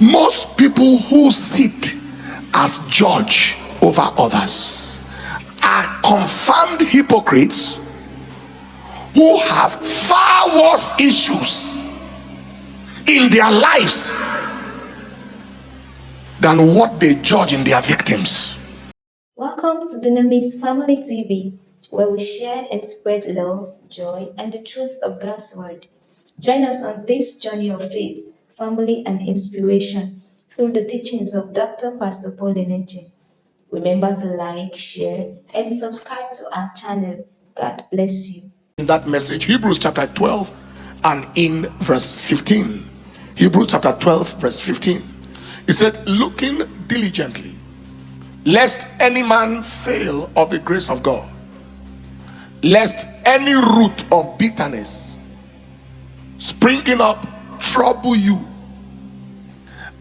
Most people who sit as judge over others are confirmed hypocrites who have far worse issues in their lives than what they judge in their victims. Welcome to the Enenche'S Family TV, where we share and spread love, joy, and the truth of God's Word. Join us on this journey of faith, family, and inspiration through the teachings of Dr. Pastor Paul Enenche. Remember to like, share, and subscribe to our channel. God bless you. In that message, Hebrews chapter 12 and in verse 15. Hebrews chapter 12 verse 15. He said, looking diligently, lest any man fail of the grace of God, lest any root of bitterness springing up trouble you,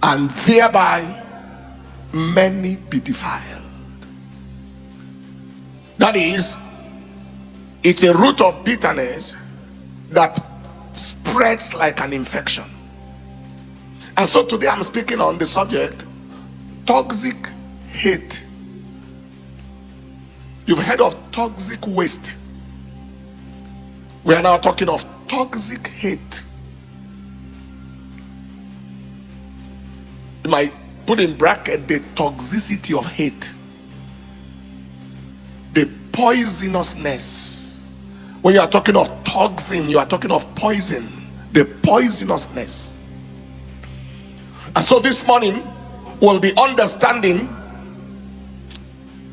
and thereby many be defiled. That is, it's a root of bitterness that spreads like an infection. And so today I'm speaking on the subject toxic hate. You've heard of toxic waste. We are now talking of toxic hate. You might put in bracket the toxicity of hate, the poisonousness. When you are talking of toxin, you are talking of poison, the poisonousness. And so this morning we'll be understanding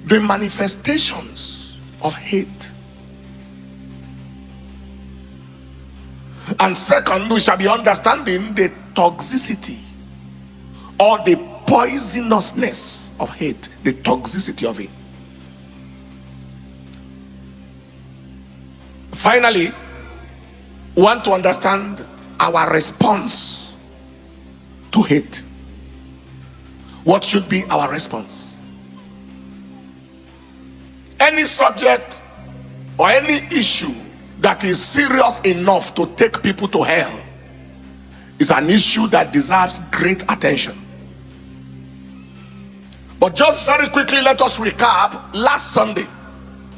the manifestations of hate. And second, we shall be understanding the toxicity or the poisonousness of hate, the toxicity of it. Finally, we want to understand our response to hate. What should be our response? Any subject or any issue that is serious enough to take people to hell is an issue that deserves great attention. But just very quickly, let us recap last Sunday.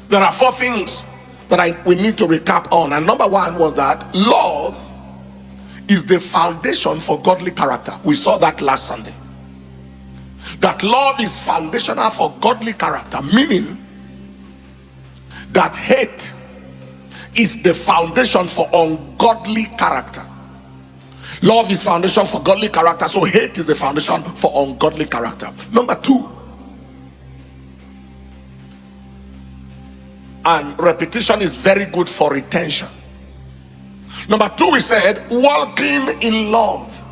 There are 4 things that we need to recap on, and number 1 was that love is the foundation for godly character. We saw that last Sunday. That love is foundational for godly character, meaning that hate is the foundation for ungodly character. Love is foundation for godly character, so hate is the foundation for ungodly character. Number 2, and repetition is very good for retention. Number 2, we said walking in love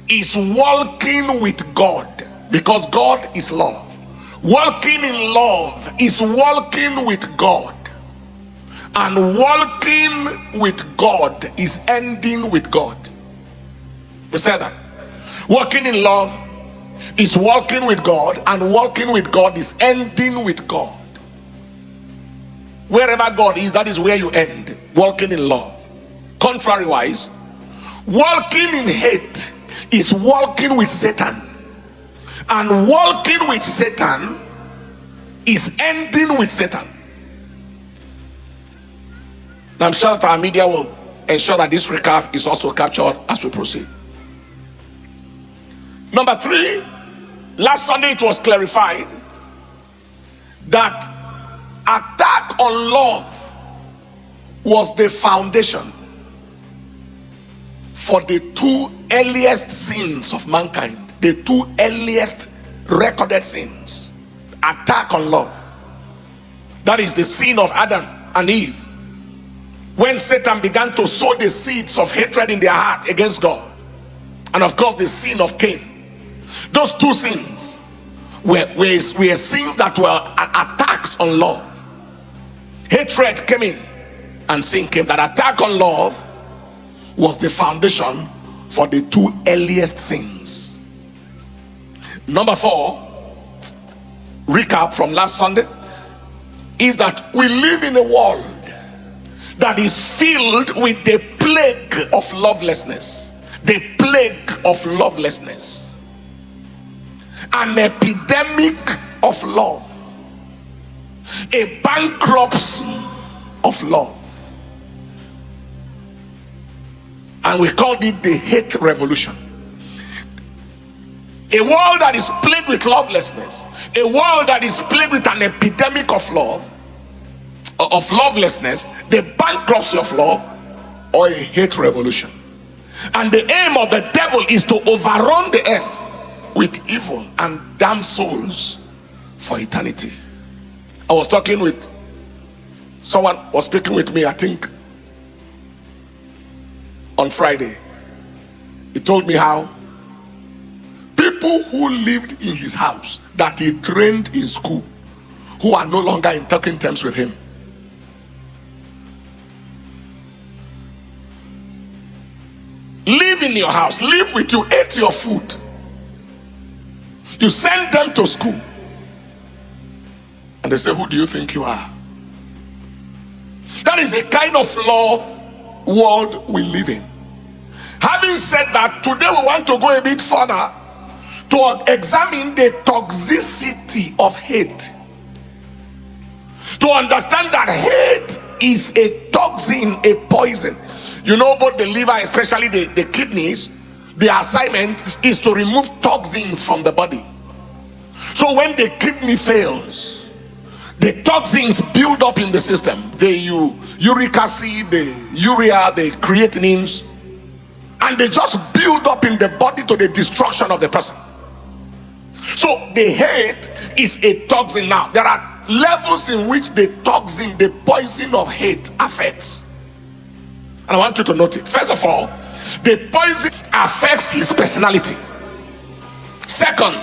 is walking with God, because God is love. Walking in love is walking with God, and walking with God is ending with God. We said that walking in love is walking with God, and walking with God is ending with God. Wherever God is, that is where you end. Walking in love. Contrariwise, walking in hate is walking with Satan, and walking with Satan is ending with Satan. Now I'm sure that our media will ensure that this recap is also captured as we proceed. Number 3, last Sunday it was clarified that attack on love was the foundation for the 2 earliest sins of mankind, the 2 earliest recorded sins. Attack on love. That is the sin of Adam and Eve, when Satan began to sow the seeds of hatred in their heart against God. And of course the sin of Cain. Those 2 sins were sins that were attacks on love. Hatred came in and sin came. That attack on love was the foundation for the 2 earliest sins. Number 4, recap from last Sunday, is that we live in a world that is filled with the plague of lovelessness, the plague plague of lovelessness, an epidemic of love, a bankruptcy of love. And we called it the hate revolution. A world that is plagued with lovelessness, a world that is plagued with an epidemic of love, of lovelessness, the bankruptcy of love, or a hate revolution. And the aim of the devil is to overrun the earth with evil and damn souls for eternity. I was talking with someone, was speaking with me, I think on Friday. He told me how people who lived in his house that he trained in school, who are no longer in talking terms with him. Live in your house, live with you, eat your food. You send them to school. And they say, who do you think you are? That is the kind of love world we live in. Having said that, today we want to go a bit further to examine the toxicity of hate. To understand that hate is a toxin, a poison. You know, both the liver, especially the kidneys, the assignment is to remove toxins from the body. So when the kidney fails, the toxins build up in the system. The uric acid, the urea, the creatinines, and they just build up in the body to the destruction of the person. So the hate is a toxin. Now there are levels in which the toxin, the poison of hate affects. And I want you to note it. First of all, the poison affects his personality. Second,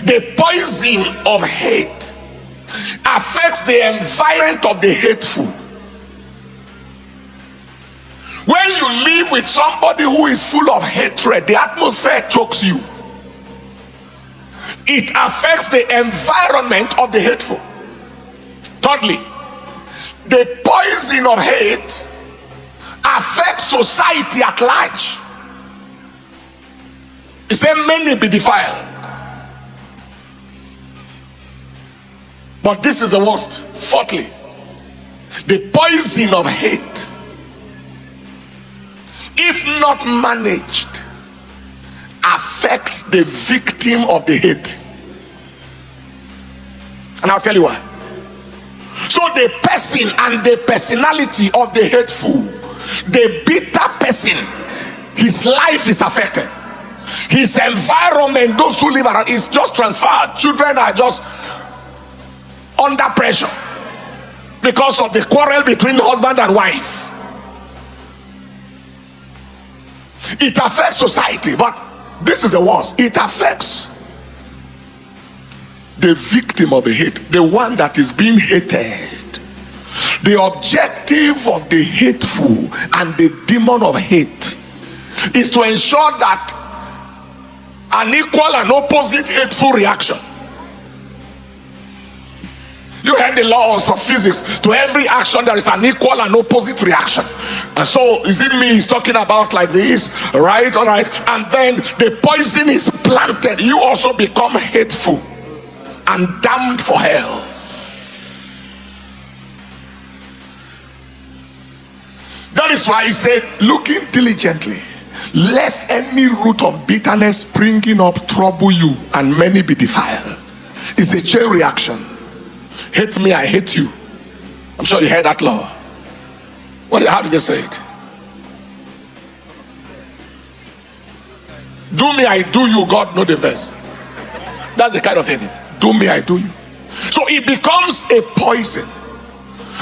the poison of hate affects the environment of the hateful. When you live with somebody who is full of hatred, the atmosphere chokes you. It affects the environment of the hateful. Thirdly, the poison of hate affects society at large. He said many be defiled. But this is the worst. Fourthly, the poison of hate, if not managed, affects the victim of the hate. And I'll tell you why. So the person and the personality of the hateful, the bitter person, his life is affected. His environment, those who live around, is just transferred. Children are just under pressure because of the quarrel between husband and wife. It affects society, but this is the worst. It affects the victim of the hate, the one that is being hated. The objective of the hateful and the demon of hate is to ensure that an equal and opposite hateful reaction. You heard the laws of physics. To every action there is an equal and opposite reaction. And so is it me he's talking about like this? Right? All right. And then the poison is planted. You also become hateful and damned for hell. That is why he said, looking diligently, lest any root of bitterness springing up trouble you and many be defiled. It's a chain reaction. Hate me, I hate you. I'm sure you heard that law. How did they say it? Do me, I do you. God know the verse. That's the kind of thing. Do me, I do you. So it becomes a poison.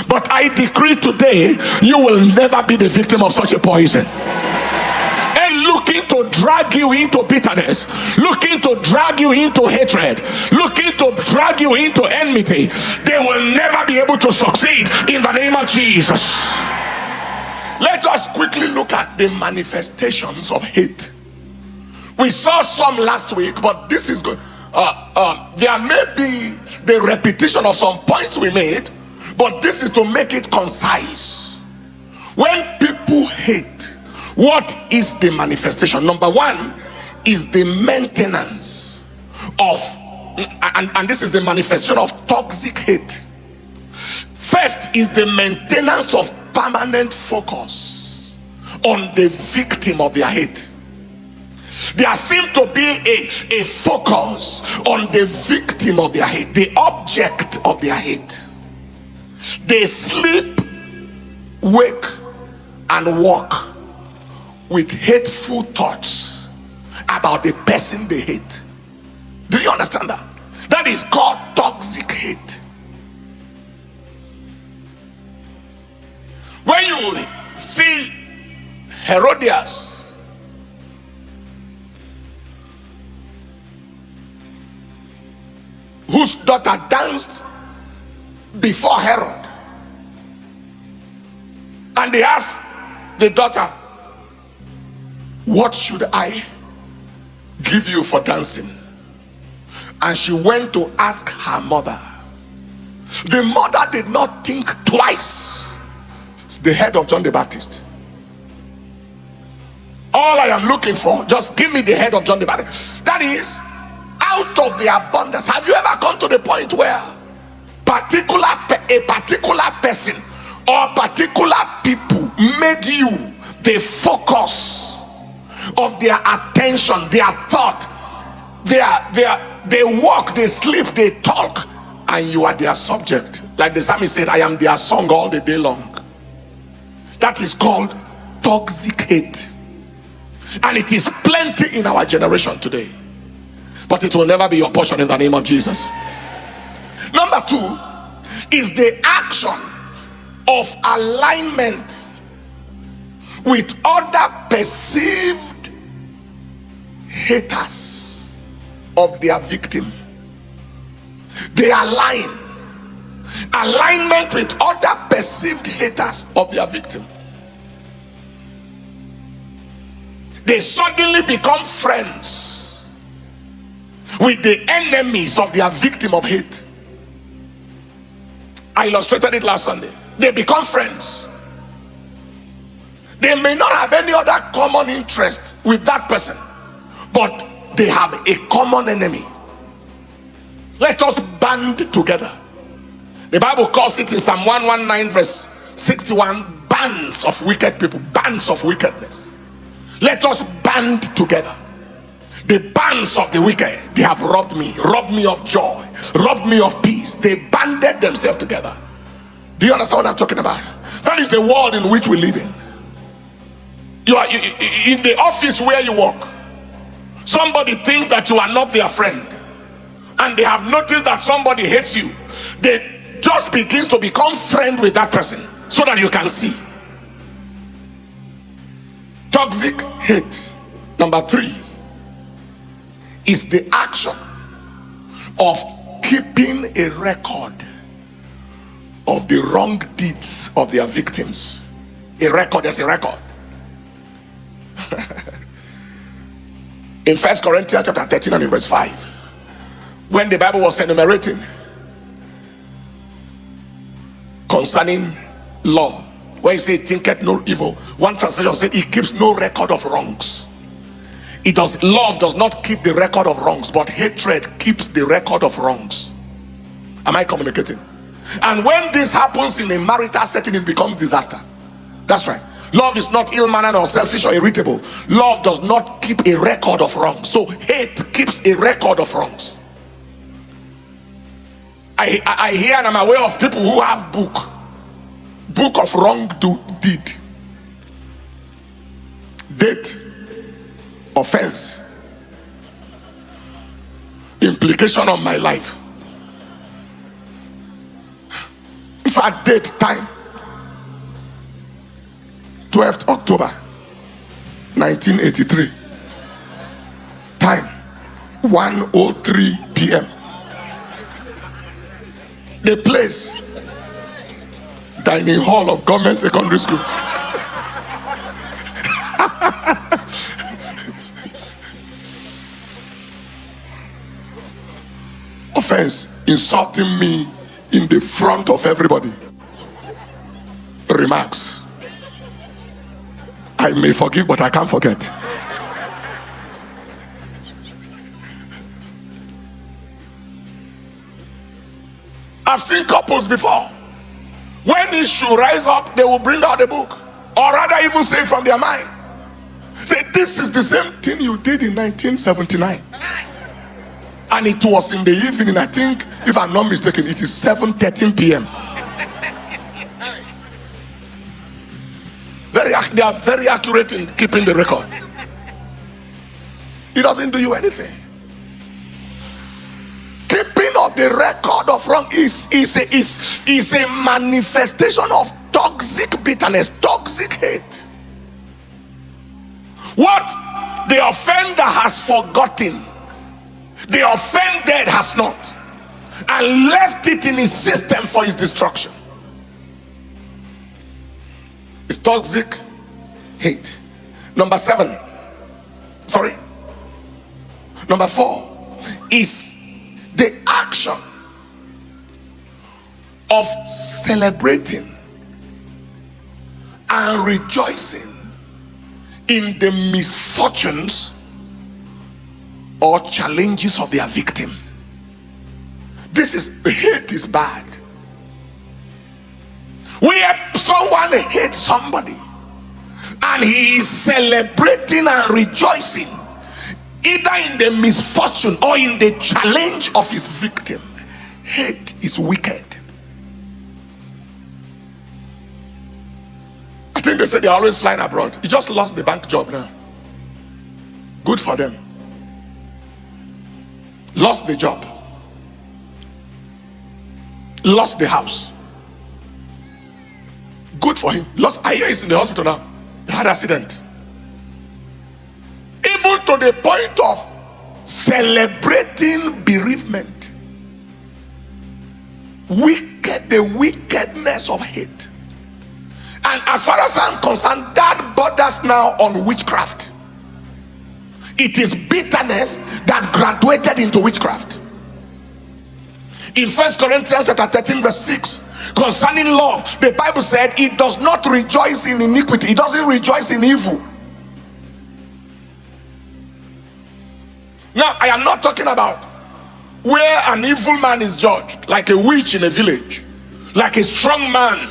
But I decree today, you will never be the victim of such a poison. And looking to drag you into bitterness, looking to drag you into hatred, looking to drag you into enmity, they will never be able to succeed in the name of Jesus. Let us quickly look at the manifestations of hate. We saw some last week, but this is good. There may be the repetition of some points we made, but this is to make it concise. When people hate, What is the manifestation? Number one is the maintenance of, and this is the manifestation of toxic hate. First is the maintenance of permanent focus on the victim of their hate. There seems to be a focus on the victim of their hate, the object of their hate. They sleep, wake, and walk with hateful thoughts about the person they hate. Do you understand that? That is called toxic hate. When you see Herodias, whose daughter danced before Herod, and they asked the daughter, "What should I give you for dancing?" And she went to ask her mother. The mother did not think twice. It's the head of John the Baptist. All I am looking for, just give me the head of John the Baptist. That is, out of the abundance. Have you ever come to the point where a particular person or particular people made you the focus of their attention, their thought, they walk, they sleep, they talk, and you are their subject? Like the psalmist said, I am their song all the day long. That is called toxic hate. And it is plenty in our generation today. But it will never be your portion in the name of Jesus. Number two is the action of alignment with other perceived haters of their victim. They align. Alignment with other perceived haters of their victim. They suddenly become friends with the enemies of their victim of hate. I illustrated it last Sunday. They become friends. They may not have any other common interest with that person, but they have a common enemy. Let us band together. The Bible calls it in Psalm 119 verse 61, bands of wicked people, bands of wickedness. Let us band together. The bands of the wicked, they have robbed me of joy, robbed me of peace. They banded themselves together. Do you understand what I'm talking about? That is the world in which we live in. You are in the office where you work. Somebody thinks that you are not their friend, and they have noticed that somebody hates you. They just begins to become friend with that person so that you can see. Toxic hate. Number three is the action of keeping a record of the wrong deeds of their victims. A record is a record. In 1 Corinthians chapter 13 and in verse 5, when the Bible was enumerating concerning love, where he said thinketh no evil, one translation said he keeps no record of wrongs. Love does not keep the record of wrongs, but hatred keeps the record of wrongs. Am I communicating? And when this happens in a marital setting, it becomes disaster. That's right. Love is not ill-mannered or selfish or irritable. Love does not keep a record of wrongs. So hate keeps a record of wrongs. I hear and I'm aware of people who have book of wrong deed, date, offense, implication on my life. If I date time 12th October 1983, time 1:03 p.m. The place, dining hall of government secondary school. Offense, insulting me in the front of everybody. Remarks, I may forgive, but I can't forget. I've seen couples before. When issue rise up, they will bring out the book, or rather even say it from their mind. Say, this is the same thing you did in 1979. And it was in the evening. I think, if I'm not mistaken, it is 7:13 p.m. They are very accurate in keeping the record. It doesn't do you anything. Keeping of the record of wrong is a manifestation of toxic bitterness, toxic hate. What the offender has forgotten, the offended has not, and left it in his system for his destruction. It's toxic hate. Number 4 is the action of celebrating and rejoicing in the misfortunes or challenges of their victim. Hate is bad. Where someone hates somebody and he is celebrating and rejoicing either in the misfortune or in the challenge of his victim. Hate is wicked. I think they say they're always flying abroad. He just lost the bank job now. Good for them. Lost the job. Lost the house. Good for him. I hear he's in the hospital now. He had an accident. Even to the point of celebrating bereavement. The wickedness of hate. And as far as I'm concerned, that borders now on witchcraft. It is bitterness that graduated into witchcraft. In 1 Corinthians chapter 13 verse 6, concerning love, the Bible said it does not rejoice in iniquity. It doesn't rejoice in evil. Now, I am not talking about where an evil man is judged, like a witch in a village, like a strong man,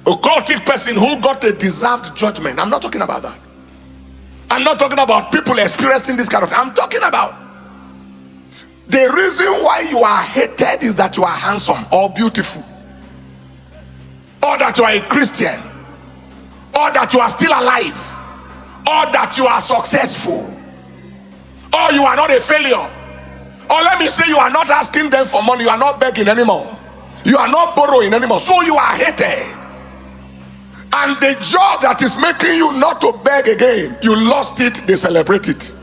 a cultic person who got a deserved judgment. I'm not talking about that. I'm not talking about people experiencing this kind of thing. I'm talking about the reason why you are hated is that you are handsome or beautiful, or that you are a Christian, or that you are still alive, or that you are successful, or you are not a failure. Or let me say, you are not asking them for money, you are not begging anymore, you are not borrowing anymore, so you are hated. And the job that is making you not to beg again, you lost it, they celebrate it.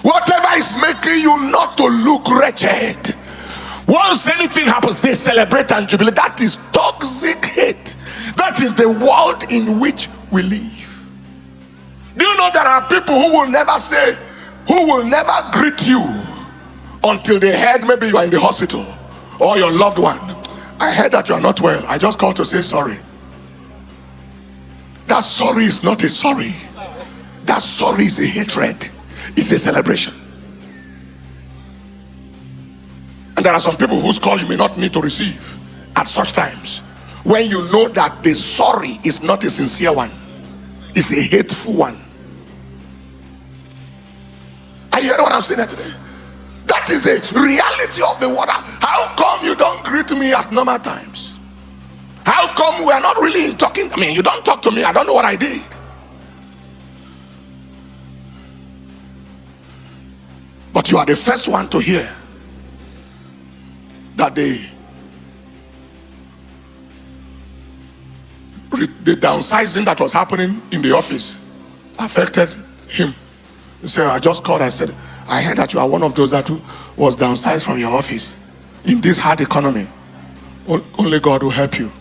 Whatever is making you not to look wretched, once anything happens, they celebrate and jubilate. That is toxic hate. That is the world in which we live. Do you know there are people who will never greet you until they heard maybe you are in the hospital, or your loved one. I heard that you are not well. I just called to say sorry. That sorry is not a sorry. That sorry is a hatred. It's a celebration. And there are some people whose call you may not need to receive at such times, when you know that the sorry is not a sincere one, it's a hateful one. Are you hearing what I'm saying here today? That is the reality of the water. How come you don't greet me at normal times? How come we are not really talking? I mean, you don't talk to me. I don't know what I did. But you are the first one to hear that the downsizing that was happening in the office affected him. He said, I just called. I said, I heard that you are one of those that was downsized from your office in this hard economy. Only God will help you.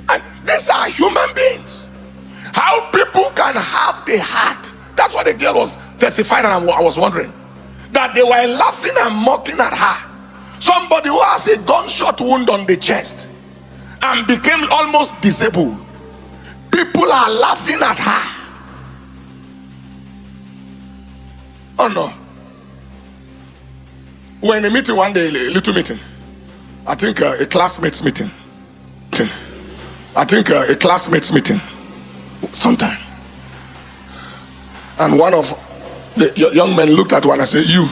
And these are human beings. How people can have the heart. That's what the girl was testified, and I was wondering that they were laughing and mocking at her. Somebody who has a gunshot wound on the chest and became almost disabled. People are laughing at her. Oh no. We're in a meeting one day, a little meeting. I think a classmates meeting. A classmates meeting sometime. And one of the young men looked at one and said, you.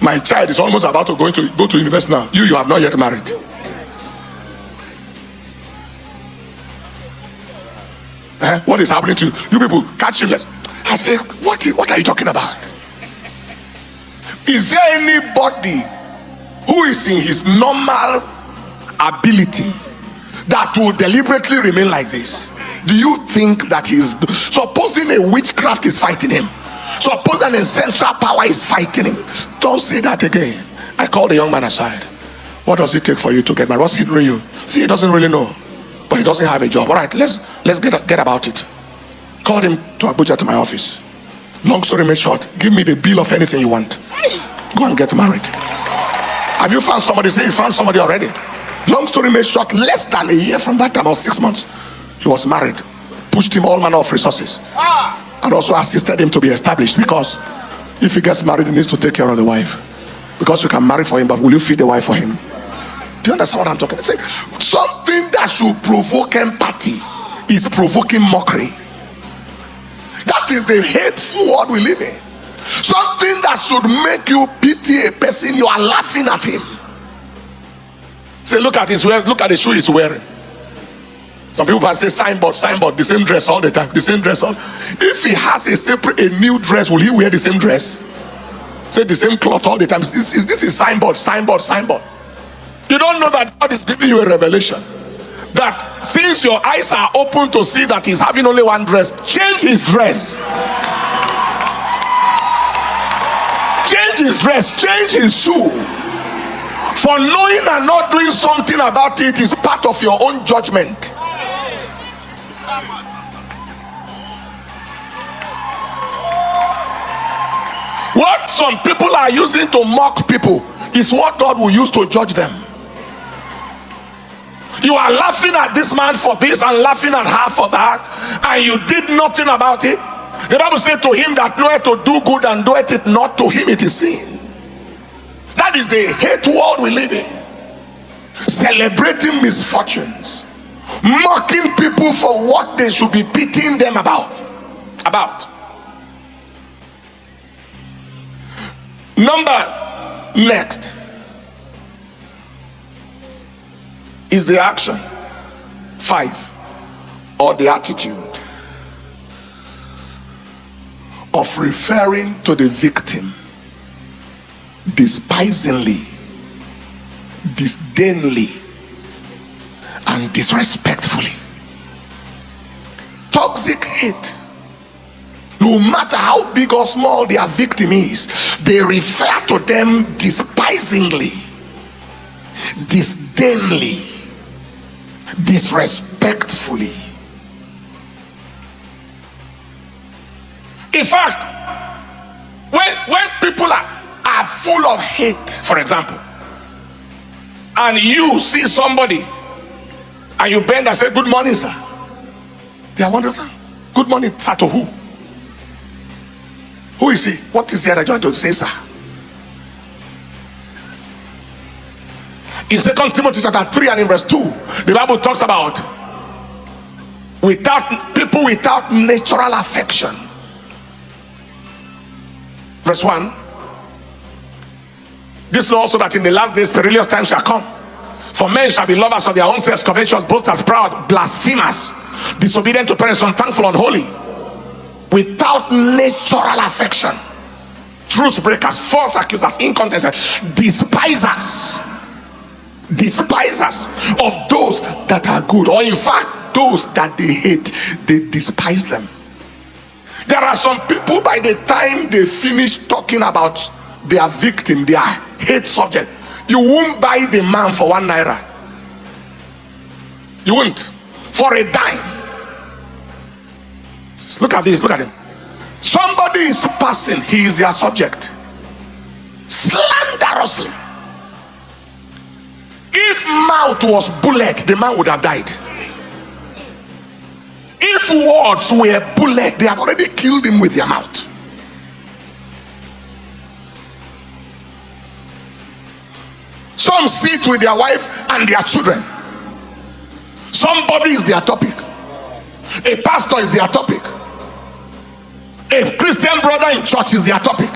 My child is almost about to go to university now. You have not yet married. What is happening to you? You people catch him. I say, what are you talking about? Is there anybody who is in his normal ability that will deliberately remain like this? Do you think that he's supposing a witchcraft is fighting him? Suppose an ancestral power is fighting him? Don't say that again. I called the young man aside. What does it take for you to get married? What's hindering you? See, he doesn't really know, but he doesn't have a job. All right, let's get about it. Called him to Abuja to my office. Long story made short, give me the bill of anything you want. Go and get married. Have you found somebody? Say you found somebody already. Long story made short, less than a year from that time, or 6 months, he was married. Pushed him all manner of resources, and also assisted him to be established, because if he gets married, he needs to take care of the wife. Because you can marry for him, but will you feed the wife for him? Do you understand what I'm talking about? Say, something that should provoke empathy is provoking mockery. That is the hateful world we live in. Something that should make you pity a person, you are laughing at him. Say, look at his wear, look at the shoe he's wearing. Some people can say signboard, the same dress all the time, the same dress all. If he has a new dress, will he wear the same dress? Say the same cloth all the time. This is signboard. You don't know that God is giving you a revelation that since your eyes are open to see that he's having only one dress, change his dress. Change his dress, change his shoe. For knowing and not doing something about it is part of your own judgment. What some people are using to mock people is what God will use to judge them. You are laughing at this man for this and laughing at her for that, and you did nothing about it. The Bible said, to him that knoweth to do good and doeth it not, to him it is sin. That is the hate world we live in. Celebrating misfortunes, mocking people for what they should be pitying them about. Number next is the action. 5, or the attitude of referring to the victim despisingly, disdainly, and disrespectfully. Toxic hate. No matter how big or small their victim is, they refer to them despisingly, disdainly, disrespectfully. In fact, when people are full of hate, for example, and you see somebody and you bend and say, "Good morning, sir," they are wondering, "Sir, good morning, sir, to who? Who is he? What is he that you want to say, sir?" In 2 Timothy chapter 3 and in verse 2, the Bible talks about people without natural affection. Verse 1, this law also that in the last days perilous times shall come. For men shall be lovers of their own selves, covetous, boasters, proud, blasphemers, disobedient to parents, unthankful, unholy, without natural affection, truth breakers, false accusers, incontinent, despisers of those that are good, or in fact those that they hate, they despise them. There are some people, by the time they finish talking about their victim, their hate subject, you won't buy the man for 1 naira. You won't. For a dime. Look at this, look at him. Somebody is passing, he is their subject. Slanderously. If mouth was bullet, the man would have died. If words were bullet, they have already killed him with their mouth. Some sit with their wife and their children. Somebody is their topic. A pastor is their topic. A Christian brother in church is their topic.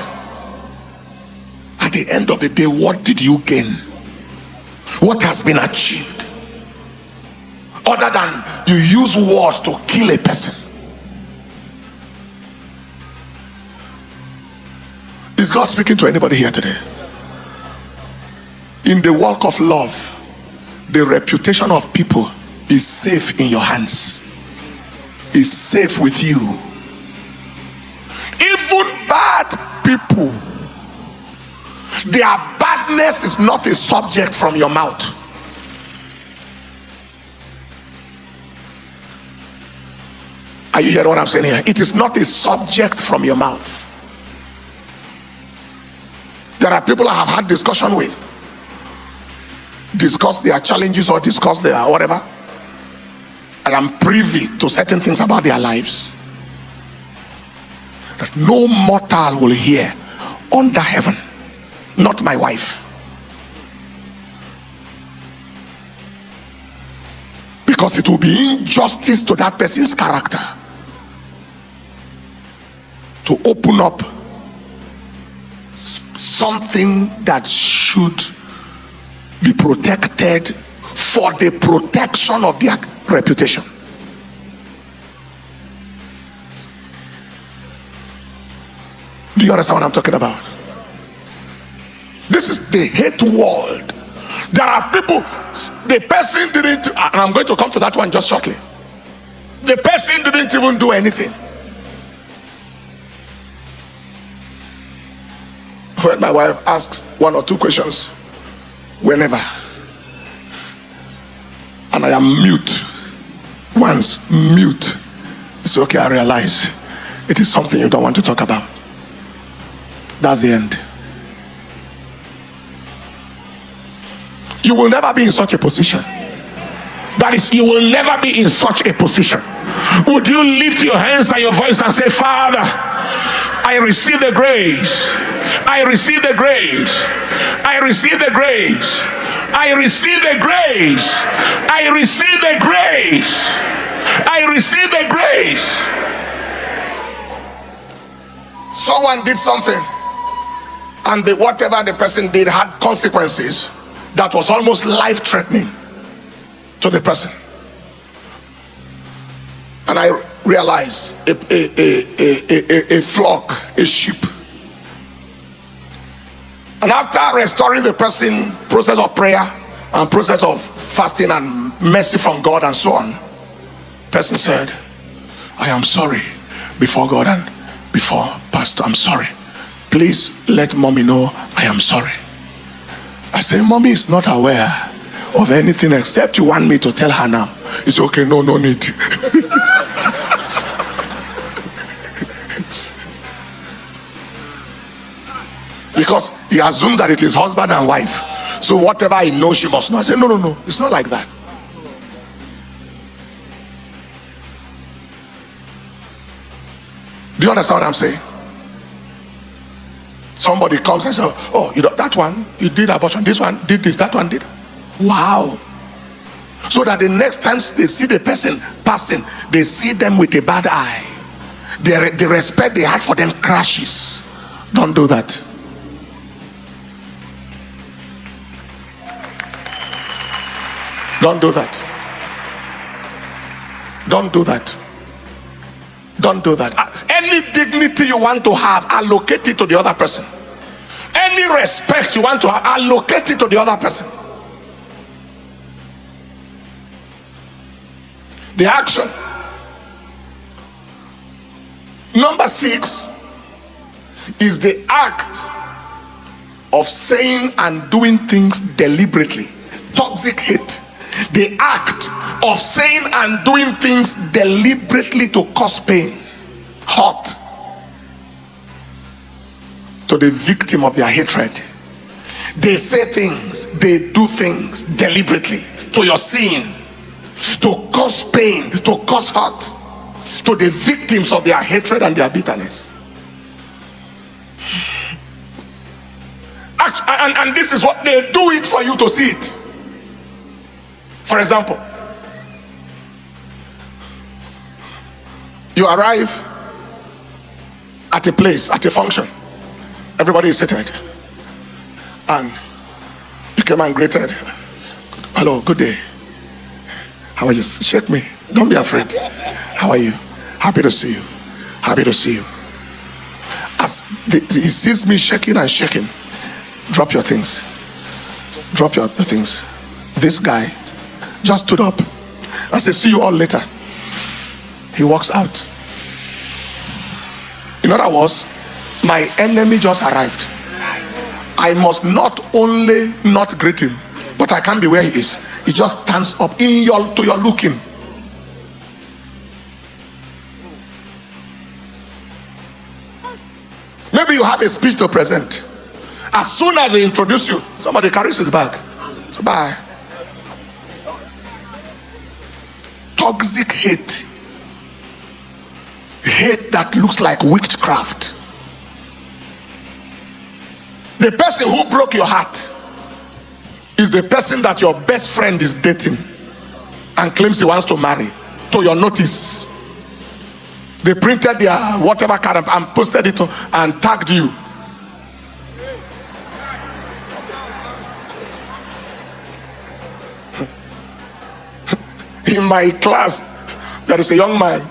At the end of the day, what did you gain? What has been achieved? Other than you use words to kill a person. Is God speaking to anybody here today? In the walk of love, the reputation of people is safe in your hands. Is safe with you. Even bad people, their badness is not a subject from your mouth. Are you hearing what I'm saying here? It is not a subject from your mouth. There are people I have had discussion with, discuss their challenges or discuss their whatever. I am privy to certain things about their lives that no mortal will hear under heaven, not my wife. Because it will be injustice to that person's character to open up something that should be protected for the protection of their reputation. Do you understand what I'm talking about? This is the hate world. There are people, the person didn't, and I'm going to come to that one just shortly. The person didn't even do anything. When my wife asks one or two questions, whenever, and I am mute, once mute, it's okay, I realize it is something you don't want to talk about. That's the end. You will never be in such a position. That is, you will never be in such a position. Would you lift your hands and your voice and say, Father, I receive the grace. I receive the grace. I receive the grace. I receive the grace. I receive the grace. I receive the grace. Someone did something, and whatever the person did had consequences that was almost life-threatening to the person. And I realized a flock, a sheep. And after restoring the person, process of prayer and process of fasting and mercy from God and so on, person said, I am sorry before God and before Pastor. I'm sorry. Please let mommy know I am sorry. I say, mommy is not aware of anything except you want me to tell her now. It's okay, no need. Because he assumes that it is husband and wife. So whatever I know, she must know. I say, no. It's not like that. Do you understand what I'm saying? Somebody comes and says, oh, you know, that one, you did abortion. This one did this, that one did. Wow. So that the next time they see the person passing, they see them with a bad eye. The respect they had for them crashes. Don't do that. Don't do that. Don't do that. Don't do that. Any dignity you want to have, allocate it to the other person. Any respect you want to have, allocate it to the other person. The action. Number 6 is the act of saying and doing things deliberately. Toxic hate. The act of saying and doing things deliberately to cause pain, hurt, to the victim of their hatred. They say things, they do things deliberately to your sin, to cause pain, to cause hurt, to the victims of their hatred and their bitterness. And this is what they do it for you to see it. For example, you arrive at a place, at a function, everybody is seated, and you came and greeted. Hello, good day. How are you? Shake me. Don't be afraid. How are you? Happy to see you. Happy to see you. As he sees me shaking and shaking, drop your things. Drop your things. This guy just stood up and said, see you all later. He walks out. In other words, my enemy just arrived. I must not only not greet him, but I can't be where he is. He just stands up to your looking. Maybe you have a speech to present. As soon as they introduce you, somebody carries his bag. So bye. Toxic hate. Hate that looks like witchcraft. The person who broke your heart is the person that your best friend is dating and claims he wants to marry. To your notice, they printed their whatever card and posted it and tagged you. In my class, there is a young man,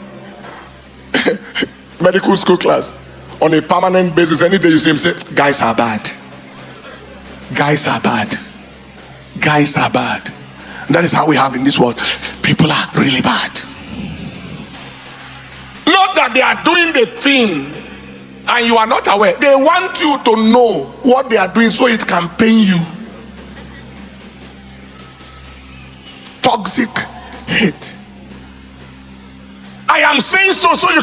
medical school class, on a permanent basis. Any day you see him say, guys are bad. Guys are bad. Guys are bad. And that is how we have in this world. People are really bad. Not that they are doing the thing and you are not aware. They want you to know what they are doing so it can pain you. Toxic hate. I am saying so you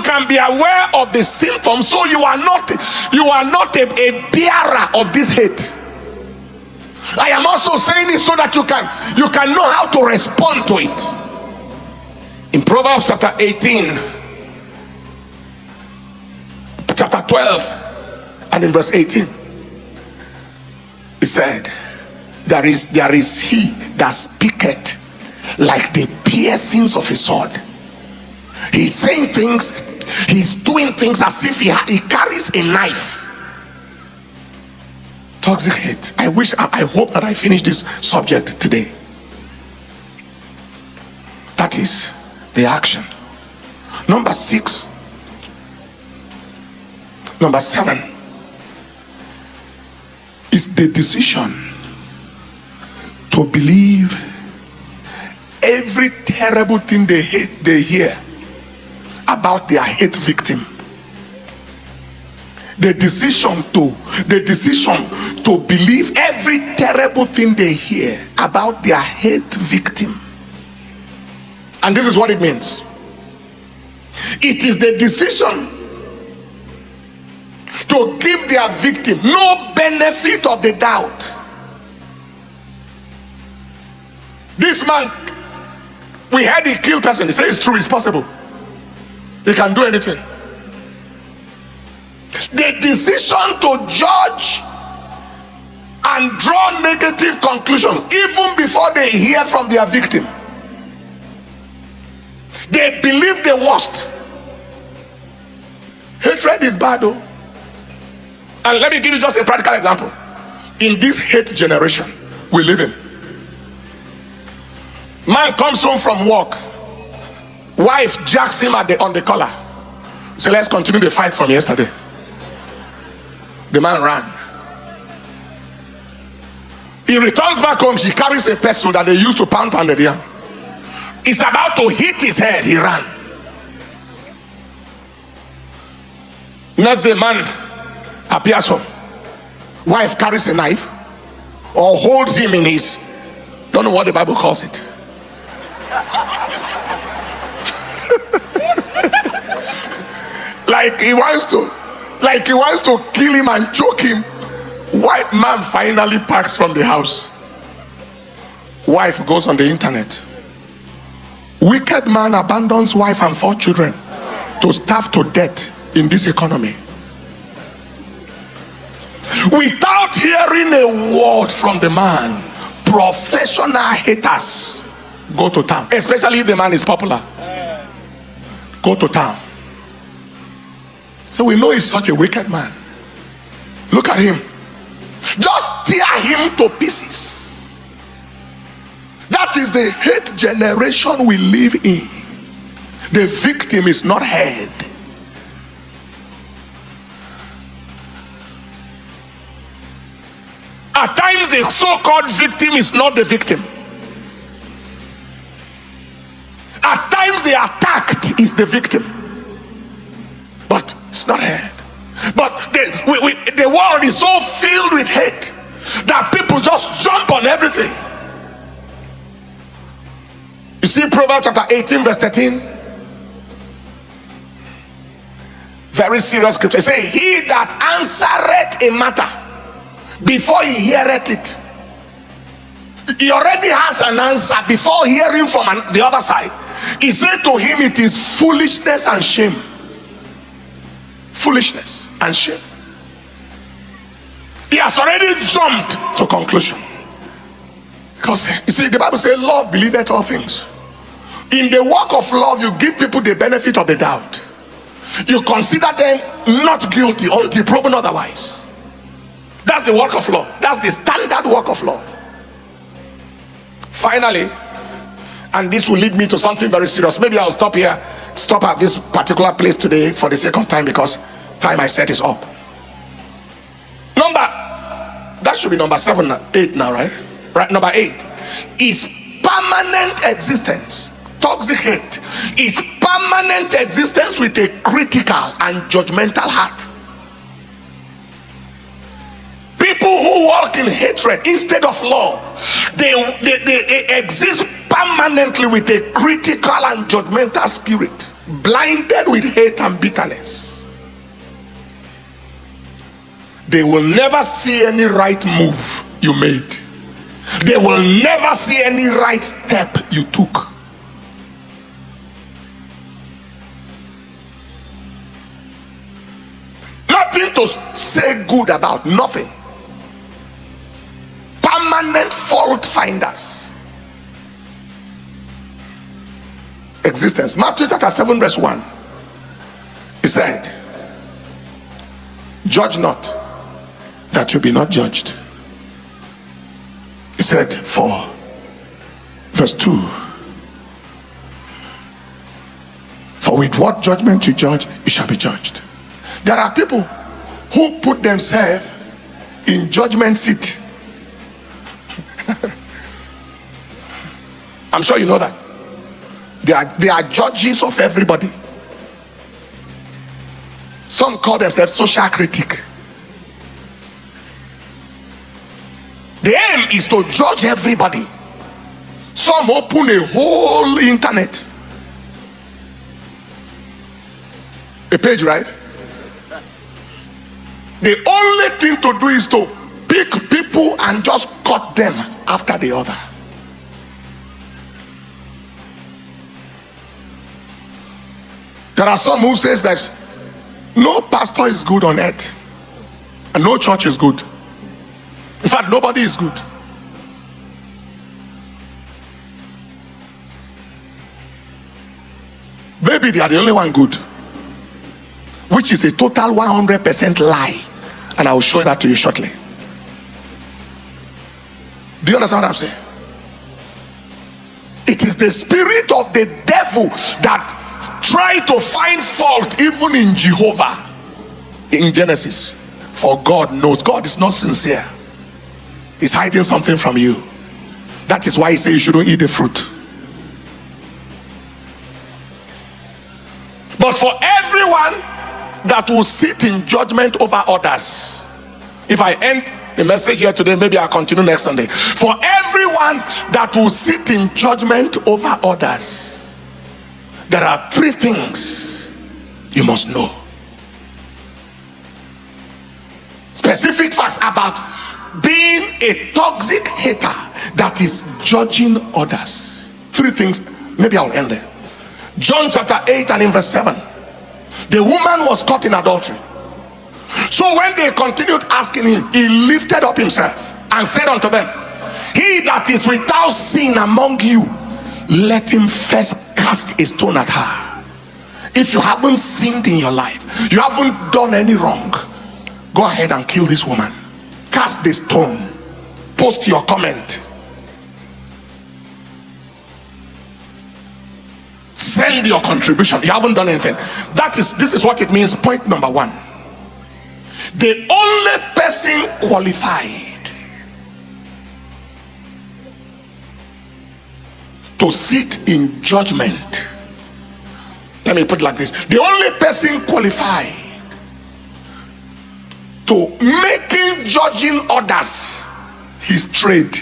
can be aware of the symptoms, so you are not a bearer of this hate. I am also saying it so that you can know how to respond to it. In Proverbs chapter 18, chapter 12, and in verse 18, it said, there is he that speaketh like the piercings of a sword. He's saying things, he's doing things as if he carries a knife. Toxic hate. I hope that I finish this subject today. That is the action. Number 7 is the decision to believe every terrible thing they hear about their hate victim. The decision to believe every terrible thing they hear about their hate victim. And this is what it means. It is the decision to give their victim no benefit of the doubt. This man, we heard he killed person. He said it's true, it's possible. He can do anything. The decision to judge and draw negative conclusions even before they hear from their victim. They believe the worst. Hatred is bad, though. And let me give you just a practical example. In this hate generation we live in, man comes home from work, wife jacks him on the collar. So let's continue the fight from yesterday. The man ran. He returns back home. She carries a pestle that they used to pound pounded yam. It's about to hit his head. He ran. Next day, man appears home. Wife carries a knife or holds him in his, don't know what the Bible calls it. Like he wants to like he wants to kill him and choke him. White man finally packs from the house. Wife goes on the internet. Wicked man abandons wife and 4 children to starve to death in this economy, without hearing a word from the man. Professional haters go to town, especially if the man is popular. Go to town. So we know he's such a wicked man. Look at him. Just tear him to pieces. That is the hate generation we live in. The victim is not heard. At times the so-called victim is not the victim. At times the attacked is the victim, but it's not heard. But the world is so filled with hate that people just jump on everything. You see Proverbs chapter 18 verse 13, very serious scripture. It says, he that answereth a matter before he heareth it. He already has an answer before hearing from the other side. He said to him, it is foolishness and shame. Foolishness and shame. He has already jumped to conclusion. Because you see, the Bible says, love believeth all things. In the work of love, you give people the benefit of the doubt. You consider them not guilty until proven otherwise. That's the work of love. That's the standard work of love. Finally, and this will lead me to something very serious. Maybe I'll stop here, stop at this particular place today for the sake of time, because time I set is up. That should be number 8 now, right? Right, number 8 is permanent existence. Toxic hate is permanent existence with a critical and judgmental heart. People who walk in hatred instead of love, they exist permanently with a critical and judgmental spirit, blinded with hate and bitterness. They will never see any right move you made. They will never see any right step you took. Nothing to say good about, nothing. Permanent fault finders. Existence. Matthew chapter 7 verse 1. He said, judge not, that you be not judged. He said, for verse 2, for with what judgment you judge, you shall be judged. There are people who put themselves in judgment seat. I'm sure you know that. They are judges of everybody. Some call themselves social critic. The aim is to judge everybody. Some open a whole internet, a page, right? The only thing to do is to pick people and just cut them after the other. There are some who says that no pastor is good on earth and no church is good. In fact, nobody is good. Maybe they are the only one good, which is a total 100% lie, and I will show that to you shortly. Do you understand what I'm saying? It is the spirit of the devil that try to find fault even in Jehovah. In Genesis, for God knows, God is not sincere. He's hiding something from you. That is why he says you shouldn't eat the fruit. But for everyone that will sit in judgment over others, if I end the message here today, maybe I'll continue next Sunday. For everyone that will sit in judgment over others, there are 3 things you must know. Specific facts about being a toxic hater that is judging others. 3 things, maybe I'll end there. John chapter 8 and in verse 7. The woman was caught in adultery. So when they continued asking him, he lifted up himself and said unto them, he that is without sin among you, let him first cast a stone at her. If you haven't sinned in your life, you haven't done any wrong, go ahead and kill this woman. Cast the stone. Post your comment. Send your contribution. You haven't done anything. This is what it means. Point number 1. The only person qualified to sit in judgment, let me put it like this, the only person qualified to making judging others his trade.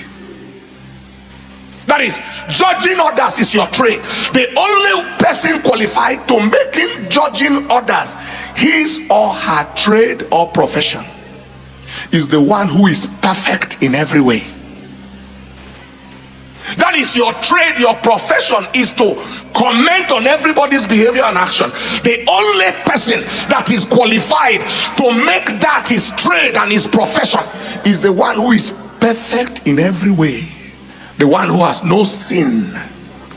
That is, judging others is your trade. The only person qualified to making judging others his or her trade or profession is the one who is perfect in every way. That is your trade, your profession is to comment on everybody's behavior and action. The only person that is qualified to make that his trade and his profession is the one who is perfect in every way. The one who has no sin,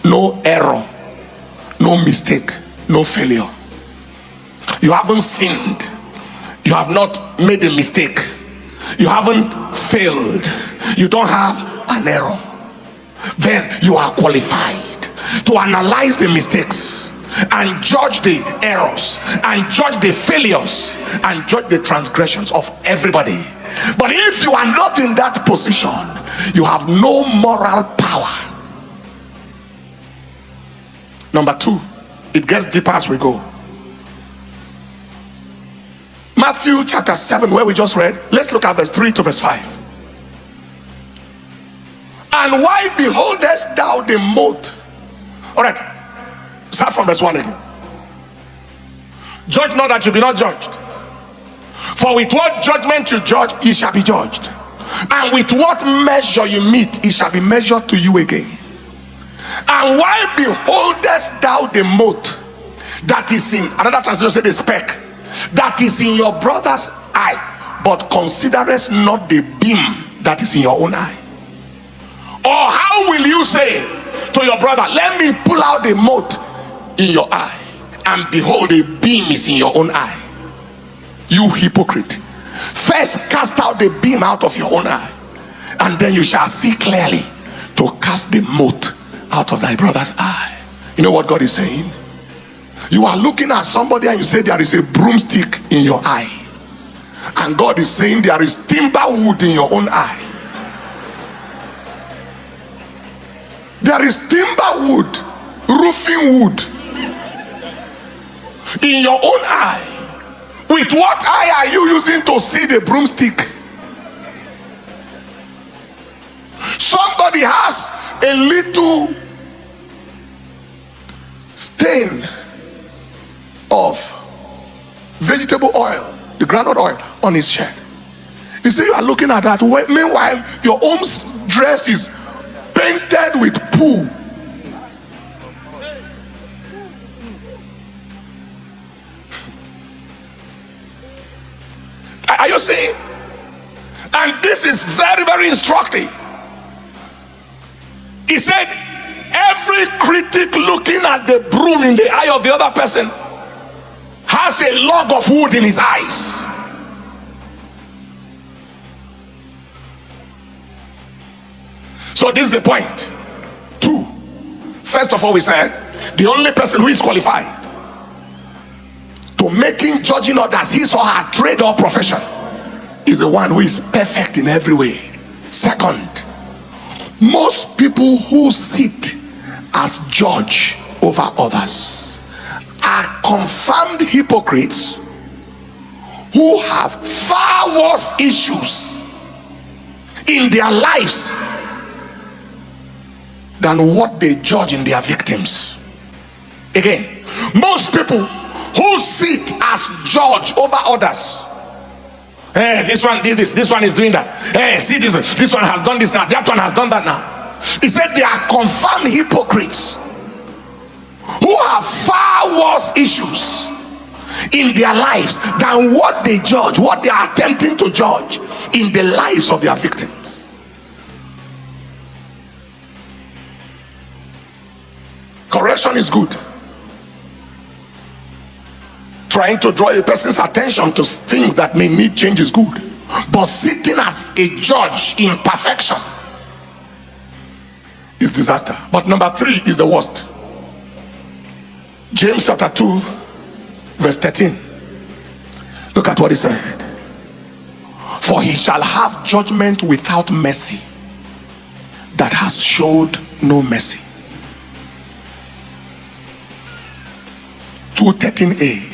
no error, no mistake, no failure. You haven't sinned. You have not made a mistake. You haven't failed. You don't have an error. Then you are qualified to analyze the mistakes and judge the errors and judge the failures and judge the transgressions of everybody. But if you are not in that position, you have no moral power. Number 2, it gets deeper as we go. Matthew chapter 7, where we just read, let's look at verse 3 to verse 5. And why beholdest thou the mote? All right, start from verse 1 again. Judge not that you be not judged. For with what judgment you judge, ye shall be judged. And with what measure you meet, it shall be measured to you again. And why beholdest thou the mote that is in, another translation said the speck, that is in your brother's eye, but considerest not the beam that is in your own eye? Or how will you say to your brother, let me pull out the mote in your eye, and behold, a beam is in your own eye? You hypocrite, first cast out the beam out of your own eye, and then you shall see clearly to cast the mote out of thy brother's eye. You know what God is saying? You are looking at somebody and you say there is a broomstick in your eye, and God is saying there is timber wood in your own eye. There is timber wood, roofing wood in your own eye. With what eye are you using to see the broomstick? Somebody has a little stain of vegetable oil, the groundnut oil, on his shirt. You see, you are looking at that. Meanwhile, your own dress is painted with poo. Are you seeing? And this is very, very instructive. He said, every critic looking at the broom in the eye of the other person has a log of wood in his eyes. So this is the point. 2. First of all, we said the only person who is qualified to making judging others his or her trade or profession is the one who is perfect in every way. Second, most people who sit as judge over others are confirmed hypocrites who have far worse issues in their lives than what they judge in their victims. Again, most people who sit as judge over others Hey, this one did this one is doing that. Hey, see this one has done this now, that one has done that now. He said they are confirmed hypocrites who have far worse issues in their lives than what they judge, what they are attempting to judge in the lives of their victims. Correction is good. Trying to draw a person's attention to things that may need change is good, but sitting as a judge in perfection is disaster. But number 3 is the worst. James chapter 2 verse 13. Look at what he said. For he shall have judgment without mercy that has showed no mercy. 2:13a.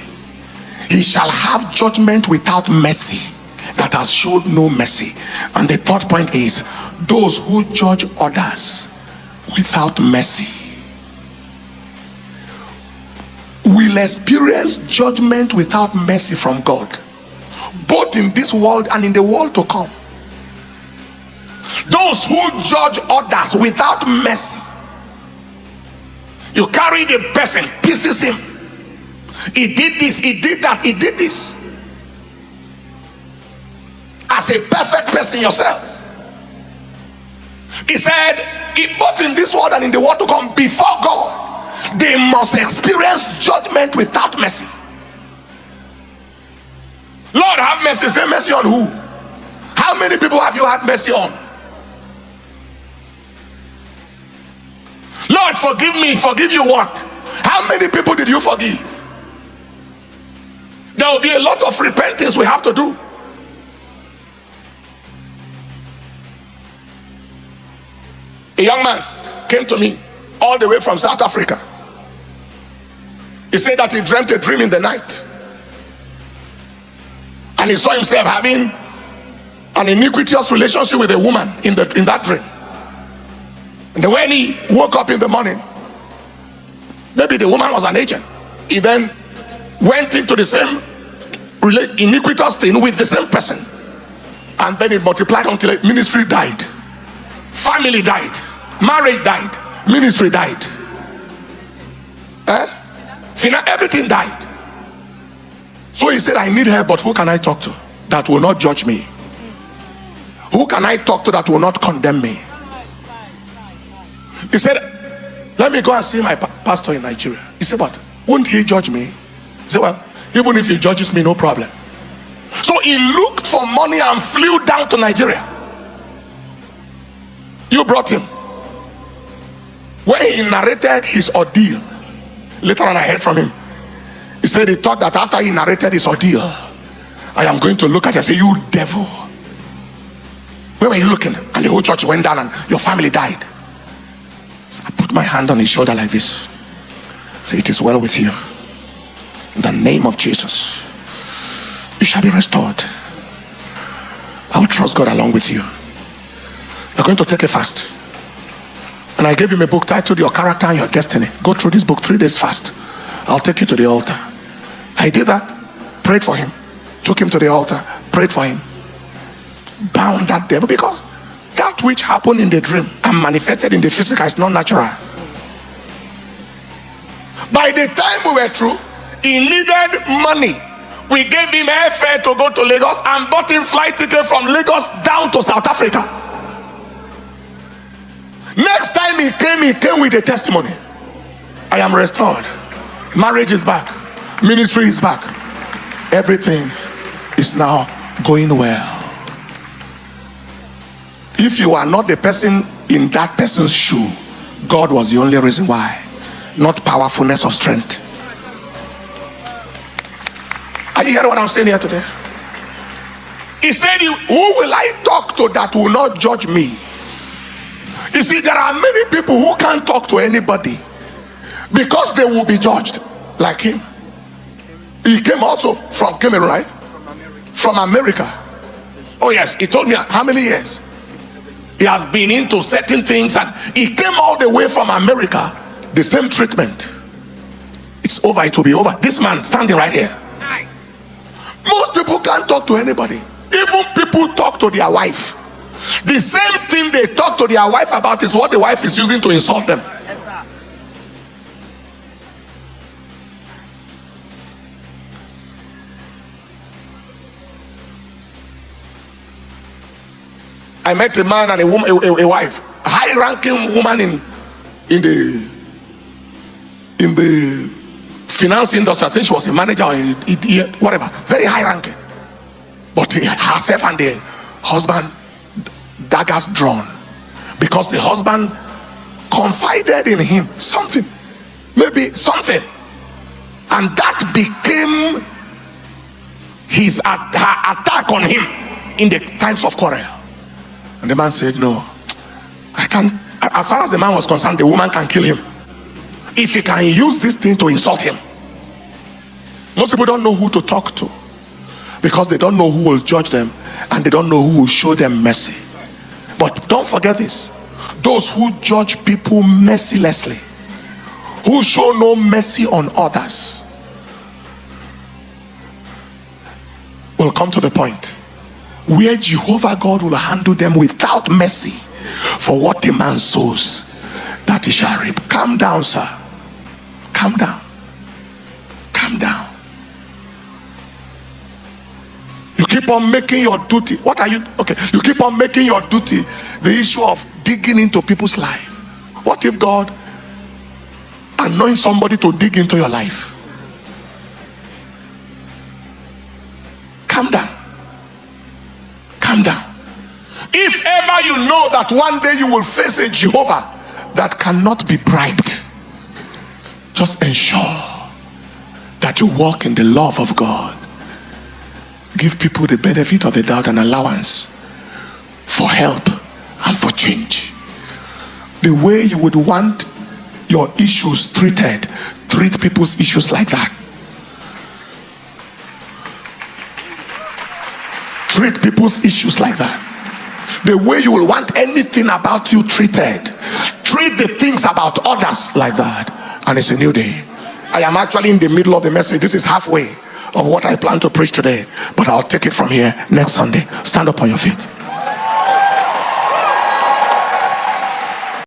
He shall have judgment without mercy that has showed no mercy. And the third point is, those who judge others without mercy will experience judgment without mercy from God, both in this world and in the world to come. Those who judge others without mercy, you carry the person, pieces him. He did this, he did that, he did this. As a perfect person yourself. He said, both in this world and in the world to come, before God, they must experience judgment without mercy. Lord, have mercy. Say mercy on who? How many people have you had mercy on? Lord, forgive me. Forgive you what? How many people did you forgive? There will be a lot of repentance we have to do. A young man came to me all the way from South Africa. He said that he dreamt a dream in the night, and he saw himself having an iniquitous relationship with a woman in that dream. And then when he woke up in the morning, maybe the woman was an agent. He then went into the same iniquitous thing with the same person, and then it multiplied until ministry died, family died, marriage died, ministry died, everything died. So he said, I need help, but who can I talk to that will not judge me? Who can I talk to that will not condemn me? He said, let me go and see my pastor in Nigeria. He said, but won't he judge me? He said, well, even if he judges me, no problem. So he looked for money and flew down to Nigeria. You brought him. When he narrated his ordeal, later on I heard from him, he said he thought that after he narrated his ordeal, I am going to look at you and say, you devil, where were you looking? And the whole church went down and your family died. So I put my hand on his shoulder like this. Say, it is well with you. In the name of Jesus, you shall be restored. I will trust God along with you. You're going to take a fast. And I gave him a book titled Your Character and Your Destiny. Go through this book, 3 days fast. I'll take you to the altar. I did that, prayed for him, took him to the altar, prayed for him, bound that devil, because that which happened in the dream and manifested in the physical is not natural. By the time we were through, he needed money. We gave him airfare to go to Lagos and bought him flight ticket from Lagos down to South Africa. Next time he came with a testimony. I am restored. Marriage is back. Ministry is back. Everything is now going well. If you are not the person in that person's shoe, God was the only reason why, not powerfulness of strength. Are you hearing what I'm saying here today? He said, who will I talk to that will not judge me? You see, there are many people who can't talk to anybody because they will be judged, like him. He came also from Cameroon, right? From America. Oh yes, he told me how many years he has been into certain things, and he came all the way from America. The same treatment. It's over, it will be over. This man standing right here. Most people can't talk to anybody. Even people talk to their wife. The same thing they talk to their wife about is what the wife is using to insult them. I met a man and a woman, a wife, a high-ranking woman in the finance industry. I think she was a manager or whatever, very high-ranking. But herself and the husband, daggers drawn, because the husband confided in him something, maybe something, and that became her attack on him in the times of quarrel. And the man said, no, I can't. As far as the man was concerned, the woman can kill him if he can use this thing to insult him. Most people don't know who to talk to, because they don't know who will judge them, and they don't know who will show them mercy. But don't forget this: those who judge people mercilessly, who show no mercy on others, will come to the point where Jehovah God will handle them without mercy. For what a man sows, that he shall reap. Calm down, sir. Calm down. Calm down. You keep on making your duty. What are you? Okay, you keep on making your duty the issue of digging into people's life. What if God anoints somebody to dig into your life? Calm down. Calm down. If ever you know that one day you will face a Jehovah that cannot be bribed, just ensure that you walk in the love of God. Give people the benefit of the doubt and allowance for help and for change. The way you would want your issues treated, treat people's issues like that. Treat people's issues like that. The way you will want anything about you treated, treat the things about others like that. And it's a new day. I am actually in the middle of the message. This is halfway of what I plan to preach today, but I'll take it from here next Sunday. Stand up on your feet.